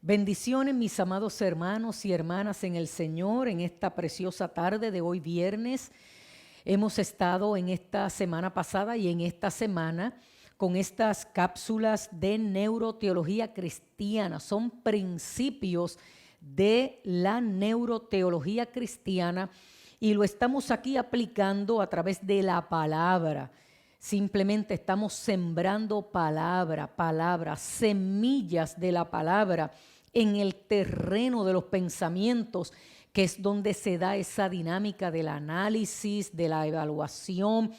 Bendiciones, mis amados hermanos y hermanas en el Señor, en esta preciosa tarde de hoy viernes. Hemos estado en esta semana pasada y en esta semana con estas cápsulas de neuroteología cristiana. Son principios de la neuroteología cristiana y lo estamos aquí aplicando a través de la palabra. Simplemente estamos sembrando palabra, semillas de la palabra en el terreno de los pensamientos, que es donde se da esa dinámica del análisis, de la evaluación,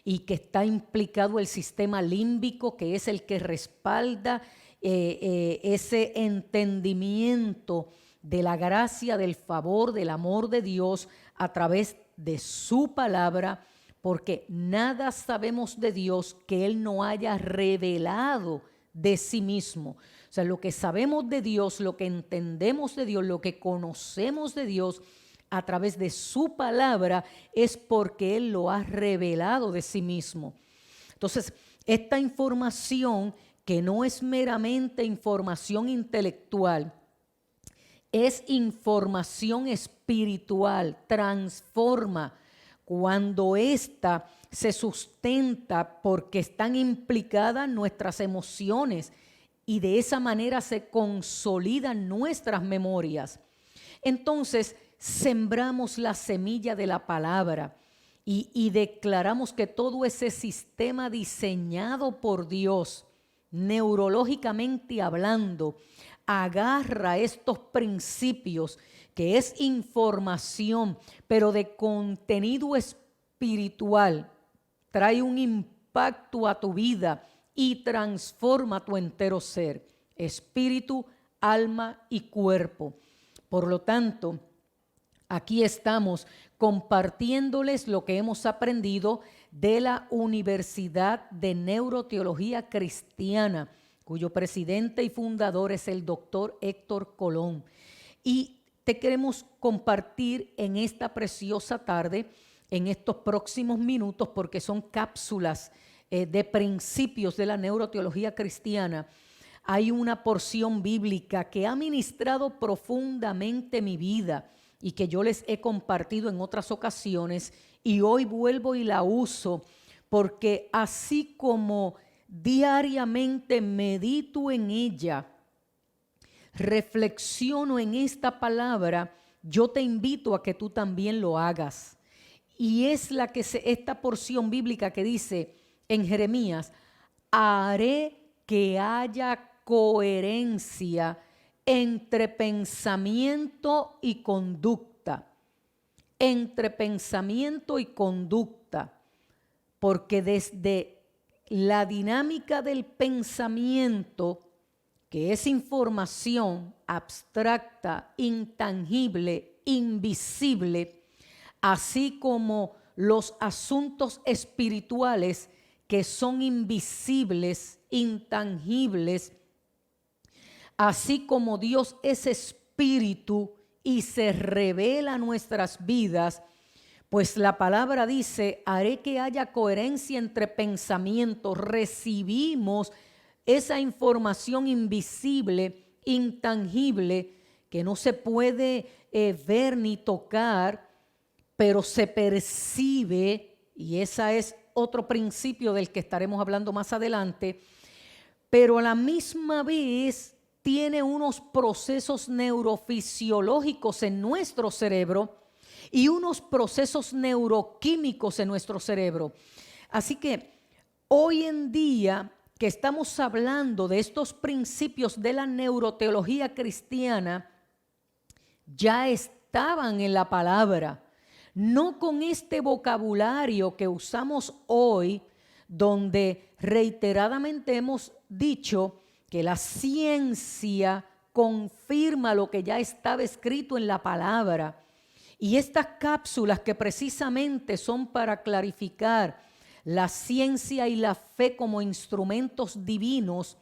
y que está implicado el sistema límbico, que es el que respalda ese entendimiento de la gracia, del favor, del amor de Dios a través de su palabra, porque nada sabemos de Dios que Él no haya revelado de sí mismo. O sea, lo que sabemos de Dios, lo que entendemos de Dios, lo que conocemos de Dios a través de su palabra es porque Él lo ha revelado de sí mismo. Entonces, esta información que no es meramente información intelectual, es información espiritual, transforma cuando ésta se sustenta porque están implicadas nuestras emociones y de esa manera se consolidan nuestras memorias. Entonces, sembramos la semilla de la palabra y declaramos que todo ese sistema diseñado por Dios, neurológicamente hablando, agarra estos principios que es información, pero de contenido espiritual, trae un impacto a tu vida y transforma tu entero ser, espíritu, alma y cuerpo. Por lo tanto, aquí estamos compartiéndoles lo que hemos aprendido de la Universidad de Neuroteología Cristiana, cuyo presidente y fundador es el doctor Héctor Colón. Y te queremos compartir en esta preciosa tarde, en estos próximos minutos, porque son cápsulas de principios de la neuroteología cristiana. Hay una porción bíblica que ha ministrado profundamente mi vida y que yo les he compartido en otras ocasiones y hoy vuelvo y la uso porque así como diariamente medito en ella, reflexiono en esta palabra, yo te invito a que tú también lo hagas. Y es esta porción bíblica que dice en Jeremías, haré que haya coherencia entre pensamiento y conducta. Entre pensamiento y conducta. Porque desde la dinámica del pensamiento, que es información abstracta, intangible, invisible, así como los asuntos espirituales que son invisibles, intangibles, así como Dios es espíritu y se revela a nuestras vidas, pues la palabra dice, haré que haya coherencia entre pensamientos. Recibimos esa información invisible, intangible, que no se puede ver ni tocar, pero se percibe, y ese es otro principio del que estaremos hablando más adelante, pero a la misma vez tiene unos procesos neurofisiológicos en nuestro cerebro y unos procesos neuroquímicos en nuestro cerebro. Así que hoy en día que estamos hablando de estos principios de la neuroteología cristiana, ya estaban en la palabra, no con este vocabulario que usamos hoy, donde reiteradamente hemos dicho que la ciencia confirma lo que ya estaba escrito en la palabra. Y estas cápsulas que precisamente son para clarificar la ciencia y la fe como instrumentos divinos,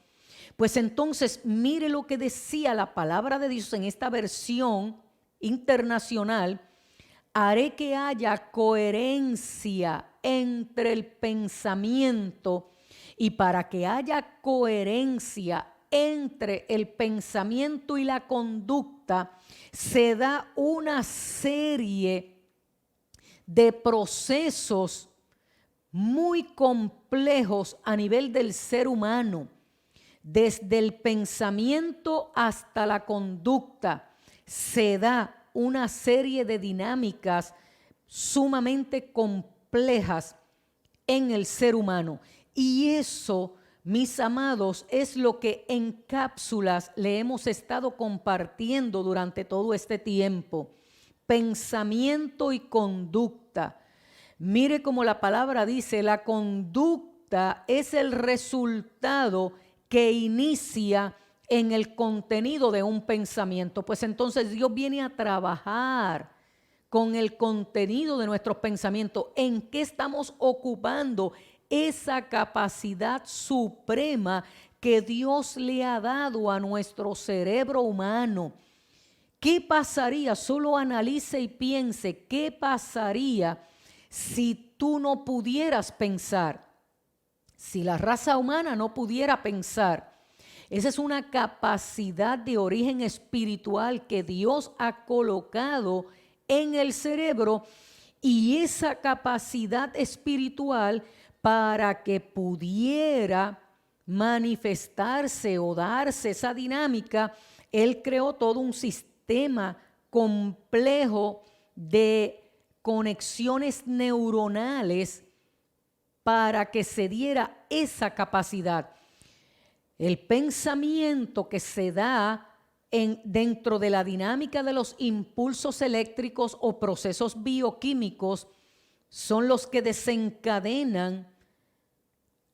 pues entonces mire lo que decía la palabra de Dios en esta versión internacional: haré que haya coherencia entre el pensamiento, y para que haya coherencia entre el pensamiento y la conducta, se da una serie de procesos muy complejos a nivel del ser humano. Desde el pensamiento hasta la conducta se da una serie de dinámicas sumamente complejas en el ser humano. Y eso, mis amados, es lo que en cápsulas le hemos estado compartiendo durante todo este tiempo. Pensamiento y conducta. Mire cómo la palabra dice, la conducta es el resultado que inicia en el contenido de un pensamiento. Pues entonces Dios viene a trabajar con el contenido de nuestros pensamientos. ¿En qué estamos ocupando esa capacidad suprema que Dios le ha dado a nuestro cerebro humano? ¿Qué pasaría? Solo analice y piense, ¿qué pasaría si tú no pudieras pensar? Si la raza humana no pudiera pensar. Esa es una capacidad de origen espiritual que Dios ha colocado en el cerebro, y esa capacidad espiritual, para que pudiera manifestarse o darse esa dinámica, Él creó todo un sistema complejo de conexiones neuronales para que se diera esa capacidad. El pensamiento que se da dentro de la dinámica de los impulsos eléctricos o procesos bioquímicos son los que desencadenan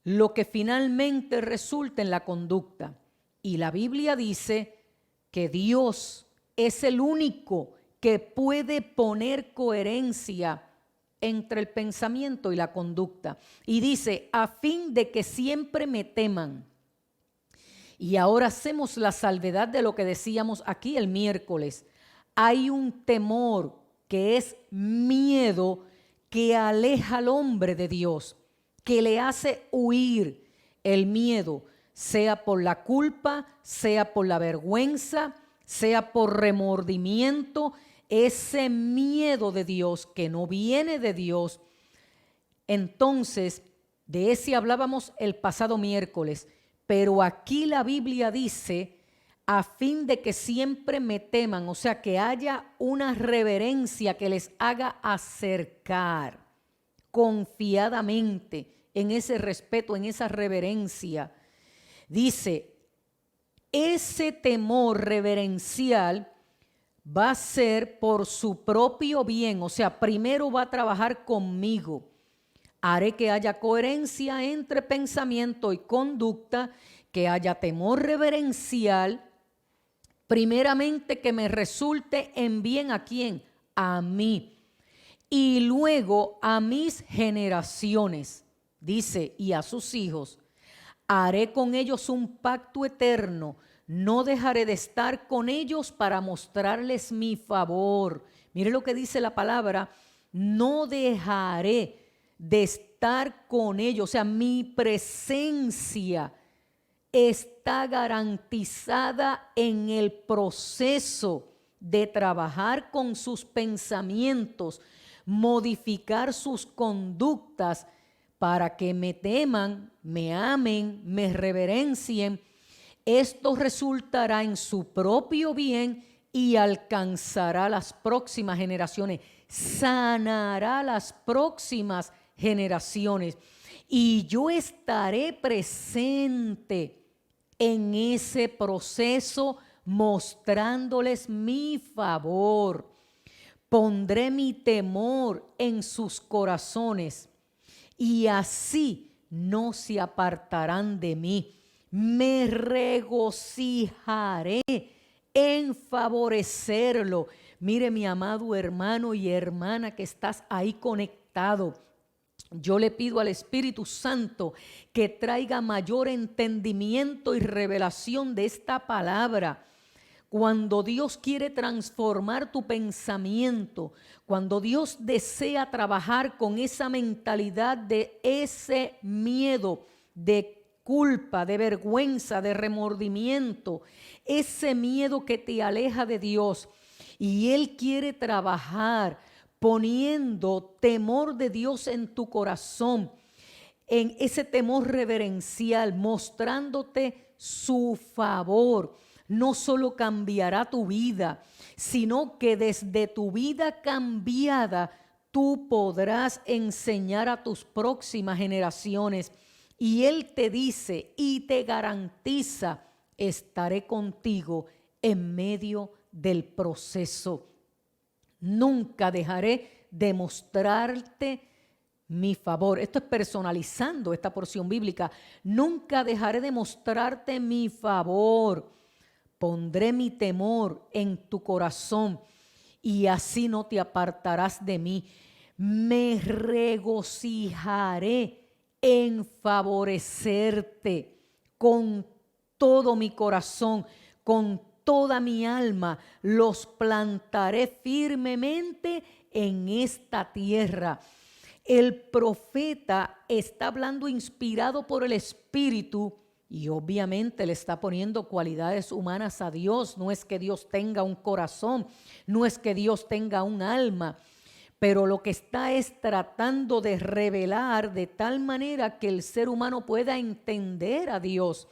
lo que finalmente resulta en la conducta. Y la Biblia dice que Dios es el único que puede poner coherencia entre el pensamiento y la conducta. Y dice, a fin de que siempre me teman. Y ahora hacemos la salvedad de lo que decíamos aquí el miércoles. Hay un temor que es miedo que aleja al hombre de Dios, que le hace huir. El miedo, sea por la culpa, sea por la vergüenza, sea por remordimiento, ese miedo de Dios que no viene de Dios. Entonces, de ese hablábamos el pasado miércoles, pero aquí la Biblia dice, a fin de que siempre me teman, o sea, que haya una reverencia que les haga acercar confiadamente en ese respeto, en esa reverencia. Dice, ese temor reverencial va a ser por su propio bien, o sea, primero va a trabajar conmigo. Haré que haya coherencia entre pensamiento y conducta, que haya temor reverencial, primeramente que me resulte en bien ¿a quién? A mí. Y luego a mis generaciones, dice, y a sus hijos. Haré con ellos un pacto eterno, no dejaré de estar con ellos para mostrarles mi favor. Mire lo que dice la palabra, no dejaré de estar con ellos, o sea, mi presencia está garantizada en el proceso de trabajar con sus pensamientos, modificar sus conductas para que me teman, me amen, me reverencien. Esto resultará en su propio bien y alcanzará las próximas generaciones, sanará las próximas generaciones. Y yo estaré presente en ese proceso mostrándoles mi favor. Pondré mi temor en sus corazones y así no se apartarán de mí. Me regocijaré en favorecerlo. Mire, mi amado hermano y hermana que estás ahí conectado. Yo le pido al Espíritu Santo que traiga mayor entendimiento y revelación de esta palabra. Cuando Dios quiere transformar tu pensamiento, cuando Dios desea trabajar con esa mentalidad de ese miedo, de culpa, de vergüenza, de remordimiento, ese miedo que te aleja de Dios. Y Él quiere trabajar poniendo temor de Dios en tu corazón, en ese temor reverencial, mostrándote su favor. No solo cambiará tu vida, sino que desde tu vida cambiada tú podrás enseñar a tus próximas generaciones. Y Él te dice y te garantiza: estaré contigo en medio del proceso. Nunca dejaré de mostrarte mi favor. Esto es personalizando esta porción bíblica. Nunca dejaré de mostrarte mi favor. Pondré mi temor en tu corazón y así no te apartarás de mí. Me regocijaré en favorecerte con todo mi corazón, con toda mi alma. Los plantaré firmemente en esta tierra. El profeta está hablando inspirado por el Espíritu y obviamente le está poniendo cualidades humanas a Dios. No es que Dios tenga un corazón, no es que Dios tenga un alma, pero lo que está es tratando de revelar de tal manera que el ser humano pueda entender a Dios.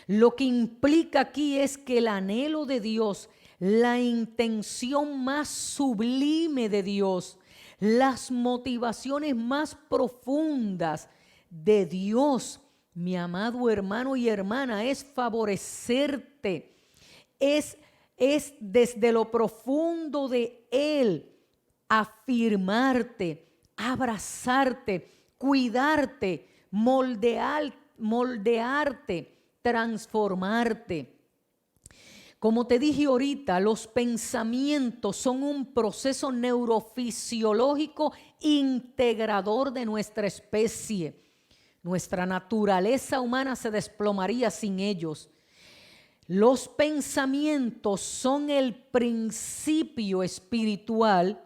Lo que implica aquí es que el anhelo de Dios, la intención más sublime de Dios, las motivaciones más profundas de Dios, mi amado hermano y hermana, es favorecerte, es desde lo profundo de Él afirmarte, abrazarte, cuidarte, moldearte, transformarte. Como te dije ahorita, los pensamientos son un proceso neurofisiológico integrador de nuestra especie. Nuestra naturaleza humana se desplomaría sin ellos. Los pensamientos son el principio espiritual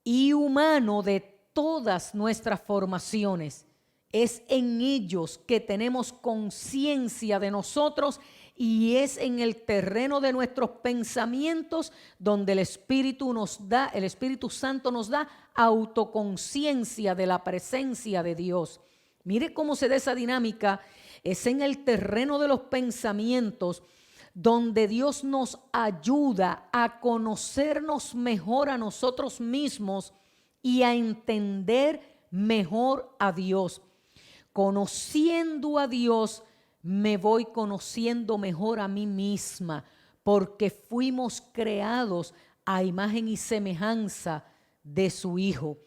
y humano de todas nuestras formaciones. Es en ellos que tenemos conciencia de nosotros y es en el terreno de nuestros pensamientos donde el Espíritu Santo nos da autoconciencia de la presencia de Dios. Mire cómo se da esa dinámica. Es en el terreno de los pensamientos donde Dios nos ayuda a conocernos mejor a nosotros mismos y a entender mejor a Dios. Conociendo a Dios, me voy conociendo mejor a mí misma, porque fuimos creados a imagen y semejanza de su Hijo.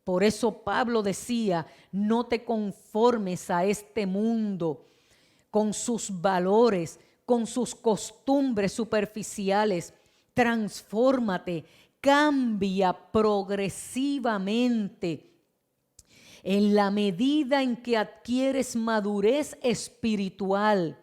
Por eso Pablo decía: no te conformes a este mundo con sus valores, con sus costumbres superficiales. Transfórmate, cambia progresivamente. En la medida en que adquieres madurez espiritual,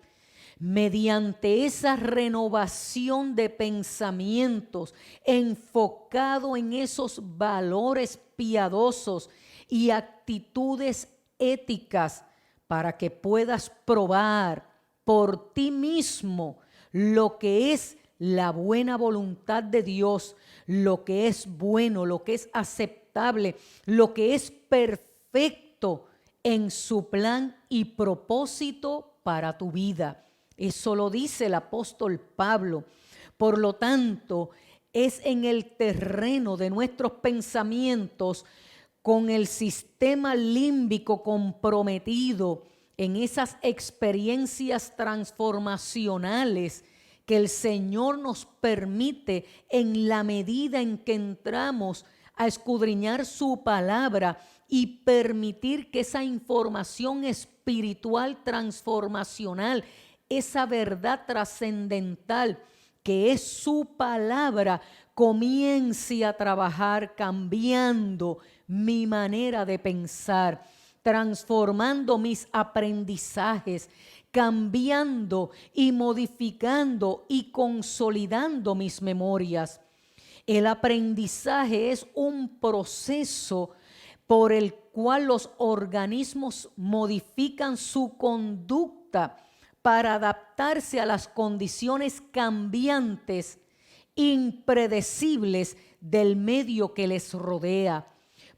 mediante esa renovación de pensamientos enfocado en esos valores piadosos y actitudes éticas, para que puedas probar por ti mismo lo que es la buena voluntad de Dios, lo que es bueno, lo que es aceptable, lo que es perfecto en su plan y propósito para tu vida. Eso lo dice el apóstol Pablo. Por lo tanto, es en el terreno de nuestros pensamientos, con el sistema límbico comprometido en esas experiencias transformacionales que el Señor nos permite en la medida en que entramos a escudriñar su palabra y permitir que esa información espiritual transformacional, esa verdad trascendental que es su palabra, comience a trabajar cambiando mi manera de pensar, transformando mis aprendizajes, cambiando y modificando y consolidando mis memorias. El aprendizaje es un proceso por el cual los organismos modifican su conducta para adaptarse a las condiciones cambiantes, impredecibles del medio que les rodea.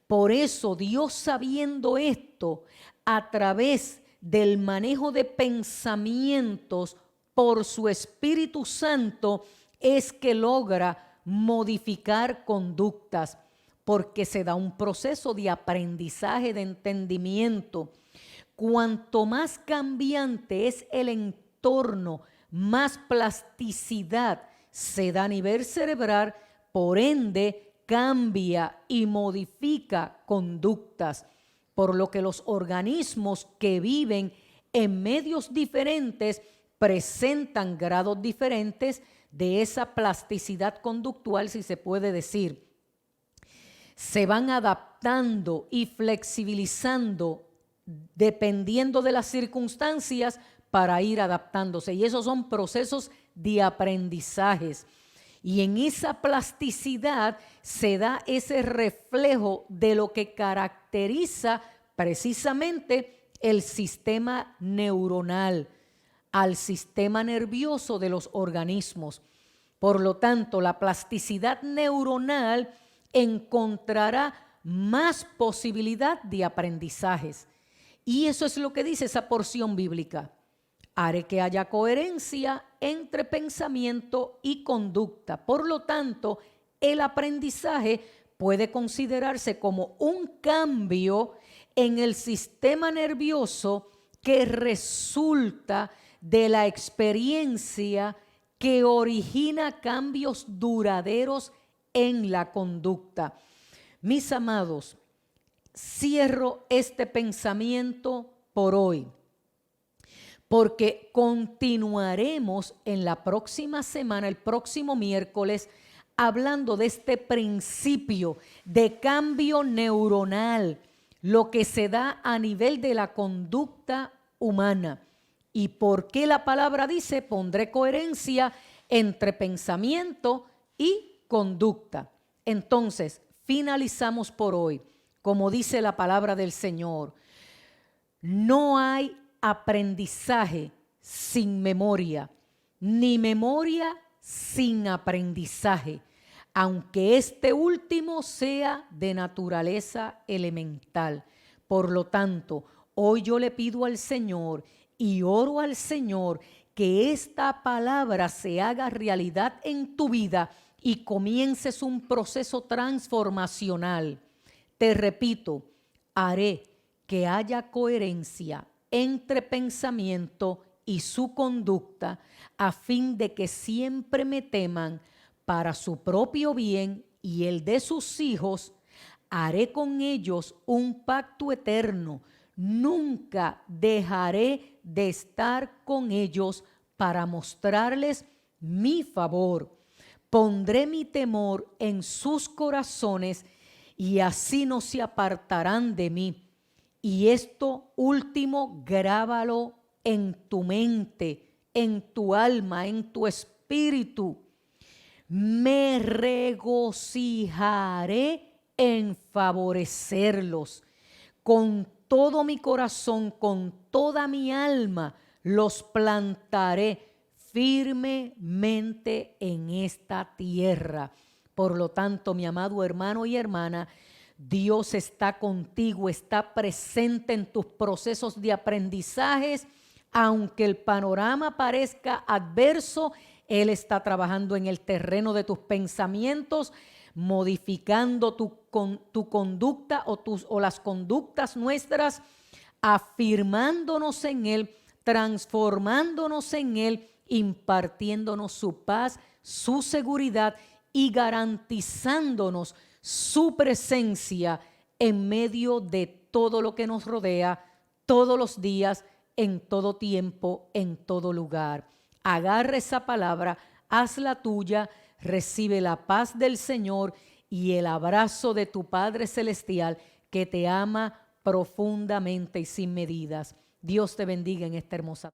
Por eso Dios, sabiendo esto, a través del manejo de pensamientos por su Espíritu Santo, es que logra modificar conductas, porque se da un proceso de aprendizaje, de entendimiento. Cuanto más cambiante es el entorno, más plasticidad se da a nivel cerebral, por ende cambia y modifica conductas, por lo que los organismos que viven en medios diferentes presentan grados diferentes de esa plasticidad conductual, si se puede decir. Se van adaptando y flexibilizando dependiendo de las circunstancias para ir adaptándose. Y esos son procesos de aprendizajes. Y en esa plasticidad se da ese reflejo de lo que caracteriza precisamente el sistema neuronal, al sistema nervioso de los organismos. Por lo tanto, la plasticidad neuronal encontrará más posibilidad de aprendizajes. Y eso es lo que dice esa porción bíblica. Haré que haya coherencia entre pensamiento y conducta. Por lo tanto, el aprendizaje puede considerarse como un cambio en el sistema nervioso que resulta de la experiencia que origina cambios duraderos en la conducta. Mis amados, cierro este pensamiento por hoy, porque continuaremos en la próxima semana, el próximo miércoles, hablando de este principio de cambio neuronal, lo que se da a nivel de la conducta humana. ¿Y por qué la palabra dice, pondré coherencia entre pensamiento y conducta? Entonces, finalizamos por hoy. Como dice la palabra del Señor, no hay aprendizaje sin memoria, ni memoria sin aprendizaje, aunque este último sea de naturaleza elemental. Por lo tanto, hoy yo le pido al Señor y oro al Señor que esta palabra se haga realidad en tu vida y comiences un proceso transformacional. Te repito, haré que haya coherencia entre pensamiento y su conducta, a fin de que siempre me teman para su propio bien y el de sus hijos. Haré con ellos un pacto eterno. Nunca dejaré de estar con ellos para mostrarles mi favor. Pondré mi temor en sus corazones y así no se apartarán de mí. Y esto último, grábalo en tu mente, en tu alma, en tu espíritu. Me regocijaré en favorecerlos. Con todo mi corazón, con toda mi alma, los plantaré firmemente en esta tierra. Por lo tanto, mi amado hermano y hermana, Dios está contigo, está presente en tus procesos de aprendizajes. Aunque el panorama parezca adverso, Él está trabajando en el terreno de tus pensamientos, modificando tu conducta o las conductas nuestras, afirmándonos en Él, transformándonos en Él, impartiéndonos su paz, su seguridad y garantizándonos su presencia en medio de todo lo que nos rodea, todos los días, en todo tiempo, en todo lugar. Agarra esa palabra, hazla tuya, recibe la paz del Señor y el abrazo de tu Padre Celestial que te ama profundamente y sin medidas. Dios te bendiga en esta hermosa